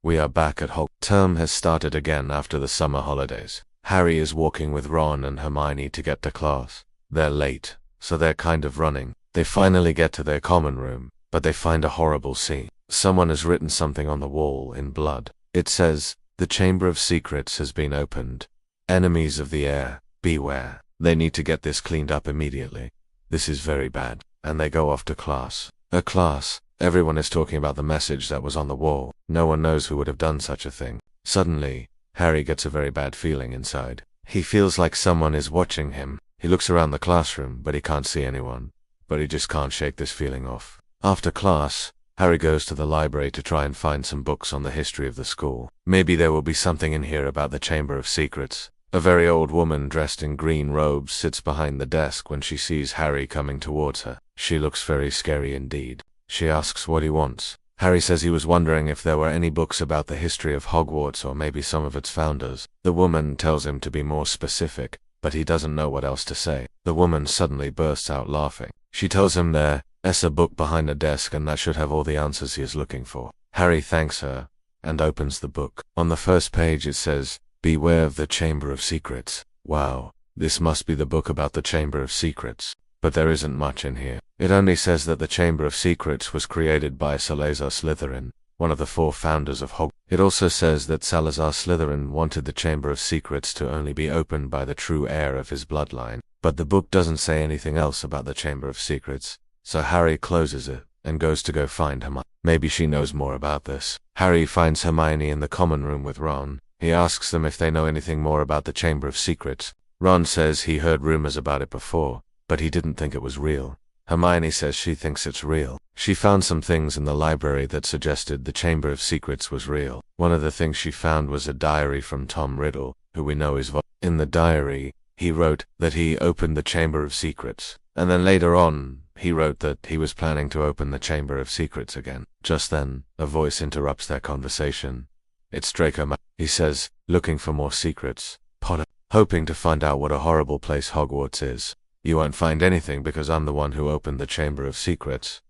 We are back at Hogwarts. Term has started again after the summer holidays. Harry is walking with Ron and Hermione to get to class. They're late, so they're kind of running. They finally get to their common room, but they find a horrible scene. Someone has written something on the wall in blood. It says, "The Chamber of Secrets has been opened. Enemies of the heir, beware." They need to get this cleaned up immediately. This is very bad. And they go off to class. At class, everyone is talking about the message that was on the wall. No one knows who would have done such a thing. Suddenly, Harry gets a very bad feeling inside. He feels like someone is watching him. He looks around the classroom, but he can't see anyone. But he just can't shake this feeling off. After class, Harry goes to the library to try and find some books on the history of the school. Maybe there will be something in here about the Chamber of Secrets. A very old woman dressed in green robes sits behind the desk when she sees Harry coming towards her. She looks very scary indeed. She asks what he wants. Harry says he was wondering if there were any books about the history of Hogwarts or maybe some of its founders. The woman tells him to be more specific, but he doesn't know what else to say. The woman suddenly bursts out laughing. She tells him there's a book behind the desk and that should have all the answers he is looking for. Harry thanks her and opens the book. On the first page it says, "Beware of the Chamber of Secrets." Wow, this must be the book about the Chamber of Secrets. But there isn't much in here. It only says that the Chamber of Secrets was created by Salazar Slytherin, one of the 4 founders of Hogwarts. It also says that Salazar Slytherin wanted the Chamber of Secrets to only be opened by the true heir of his bloodline. But the book doesn't say anything else about the Chamber of Secrets, so Harry closes it and goes to go find Hermione. Maybe she knows more about this. Harry finds Hermione in the common room with Ron. He asks them if they know anything more about the Chamber of Secrets. Ron says he heard rumors about it before, but he didn't think it was real. Hermione says she thinks it's real. She found some things in the library that suggested the Chamber of Secrets was real. One of the things she found was a diary from Tom Riddle, who we know is in the diary, he wrote that he opened the Chamber of Secrets. And then later on, he wrote that he was planning to open the Chamber of Secrets again. Just then, a voice interrupts their conversation. It's Draco Malfoy. He says, "Looking for more secrets, Potter, hoping to find out what a horrible place Hogwarts is. You won't find anything because I'm the one who opened the Chamber of Secrets.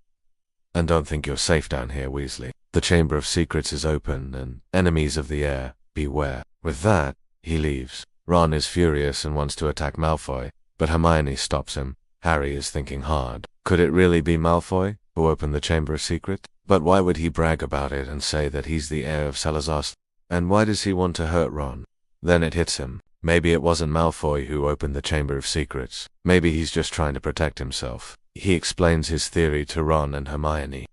And don't think you're safe down here, Weasley. The Chamber of Secrets is open, and enemies of the heir, beware." With that, he leaves. Ron is furious and wants to attack Malfoy, but Hermione stops him. Harry is thinking hard. Could it really be Malfoy who opened the Chamber of Secrets? But why would he brag about it and say that he's the heir of Salazar? And why does he want to hurt Ron? Then it hits him. Maybe it wasn't Malfoy who opened the Chamber of Secrets. Maybe he's just trying to protect himself. He explains his theory to Ron and Hermione.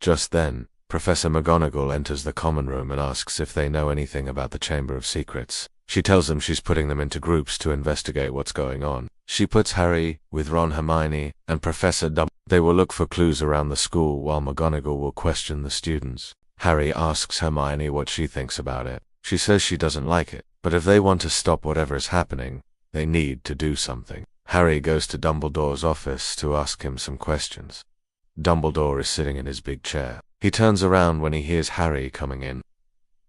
Just then, Professor McGonagall enters the common room and asks if they know anything about the Chamber of Secrets. She tells them she's putting them into groups to investigate what's going on. She puts Harry with Ron, Hermione, and Professor Dumbledore. They will look for clues around the school while McGonagall will question the students. Harry asks Hermione what she thinks about it. She says she doesn't like it, but if they want to stop whatever is happening, they need to do something. Harry goes to Dumbledore's office to ask him some questions. Dumbledore is sitting in his big chair. He turns around when he hears Harry coming in.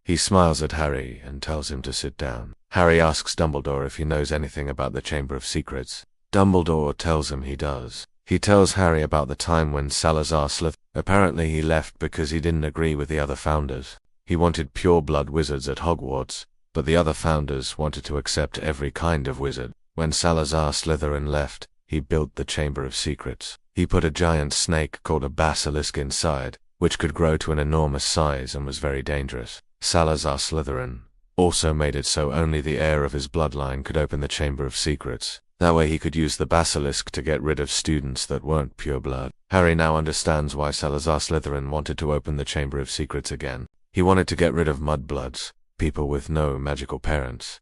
He smiles at Harry and tells him to sit down. Harry asks Dumbledore if he knows anything about the Chamber of Secrets. Dumbledore tells him he does. He tells Harry about the time when Salazar Slytherin. Apparently he left because he didn't agree with the other founders. He wanted pure-blood wizards at Hogwarts, but the other founders wanted to accept every kind of wizard. When Salazar Slytherin left, he built the Chamber of Secrets. He put a giant snake called a basilisk inside, which could grow to an enormous size and was very dangerous. Salazar Slytherin also made it so only the heir of his bloodline could open the Chamber of Secrets. That way he could use the basilisk to get rid of students that weren't pure blood. Harry now understands why Salazar Slytherin wanted to open the Chamber of Secrets again. He wanted to get rid of mudbloods, people with no magical parents.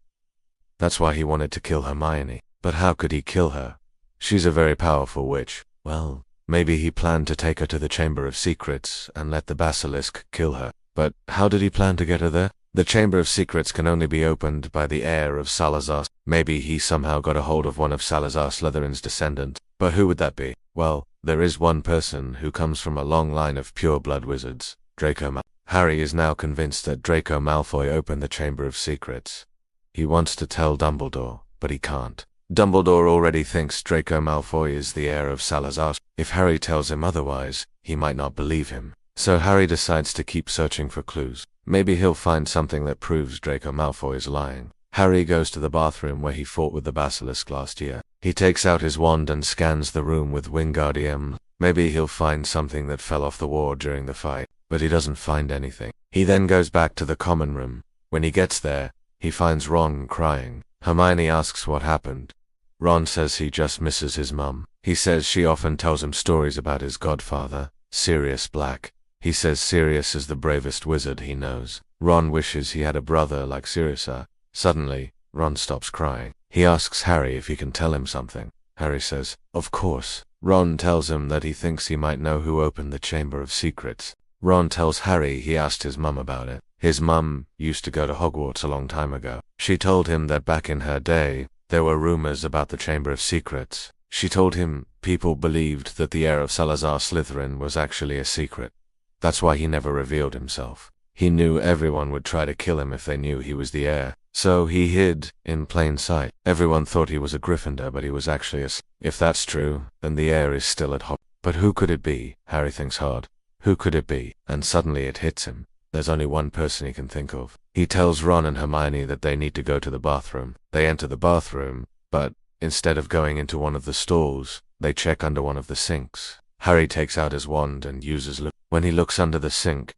That's why he wanted to kill Hermione. But how could he kill her? She's a very powerful witch. Well, maybe he planned to take her to the Chamber of Secrets and let the basilisk kill her. But how did he plan to get her there? The Chamber of Secrets can only be opened by the heir of Salazar. Maybe he somehow got a hold of one of Salazar Slytherin's descendants. But who would that be? Well, there is one person who comes from a long line of pure-blood wizards, Draco Malfoy. Harry is now convinced that Draco Malfoy opened the Chamber of Secrets. He wants to tell Dumbledore, but he can't. Dumbledore already thinks Draco Malfoy is the heir of Salazar. If Harry tells him otherwise, he might not believe him. So Harry decides to keep searching for clues. Maybe he'll find something that proves Draco Malfoy is lying. Harry goes to the bathroom where he fought with the basilisk last year. He takes out his wand and scans the room with Wingardium. Maybe he'll find something that fell off the wall during the fight, but he doesn't find anything. He then goes back to the common room. When he gets there, he finds Ron crying. Hermione asks what happened. Ron says he just misses his mum. He says she often tells him stories about his godfather, Sirius Black. He says Sirius is the bravest wizard he knows. Ron wishes he had a brother like Sirius. Suddenly, Ron stops crying. He asks Harry if he can tell him something. Harry says, "Of course." Ron tells him that he thinks he might know who opened the Chamber of Secrets. Ron tells Harry he asked his mum about it. His mum used to go to Hogwarts a long time ago. She told him that back in her day, there were rumors about the Chamber of Secrets. She told him people believed that the heir of Salazar Slytherin was actually a secret. That's why he never revealed himself. He knew everyone would try to kill him if they knew he was the heir. So he hid in plain sight. Everyone thought he was a Gryffindor, but he was actually a... If that's true, then the heir is still at Hogwarts. But who could it be? Harry thinks hard. Who could it be? And suddenly it hits him. There's only one person he can think of. He tells Ron and Hermione that they need to go to the bathroom. They enter the bathroom, but instead of going into one of the stalls, they check under one of the sinks. Harry takes out his wand and uses look. When he looks under the sink,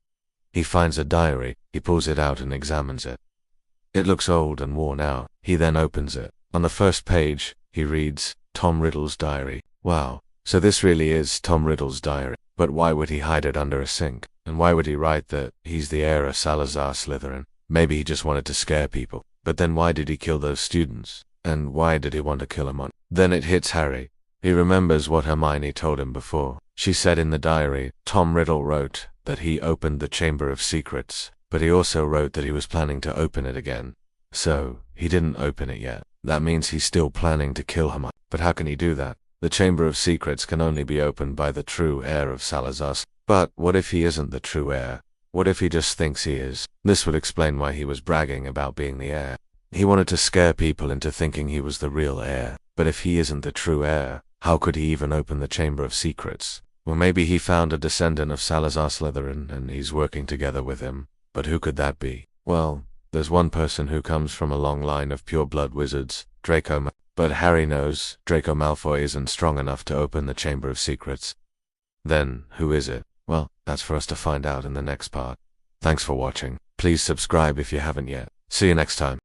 he finds a diary. He pulls it out and examines it. It looks old and worn out. He then opens it. On the first page, he reads, Tom Riddle's diary. Wow, so this really is Tom Riddle's diary. But why would he hide it under a sink? And why would he write that he's the heir of Salazar Slytherin? Maybe he just wanted to scare people. But then why did he kill those students? And why did he want to kill him? Then it hits Harry. He remembers what Hermione told him before. She said in the diary, Tom Riddle wrote that he opened the Chamber of Secrets, but he also wrote that he was planning to open it again. So, he didn't open it yet. That means he's still planning to kill Hermione. But how can he do that? The Chamber of Secrets can only be opened by the true heir of Salazar. But what if he isn't the true heir? What if he just thinks he is? This would explain why he was bragging about being the heir. He wanted to scare people into thinking he was the real heir. But if he isn't the true heir, how could he even open the Chamber of Secrets? Well, maybe he found a descendant of Salazar Slytherin and he's working together with him. But who could that be? Well, there's one person who comes from a long line of pure-blood wizards, Draco Malfoy. But Harry knows Draco Malfoy isn't strong enough to open the Chamber of Secrets. Then, who is it? Well, that's for us to find out in the next part. Thanks for watching. Please subscribe if you haven't yet. See you next time.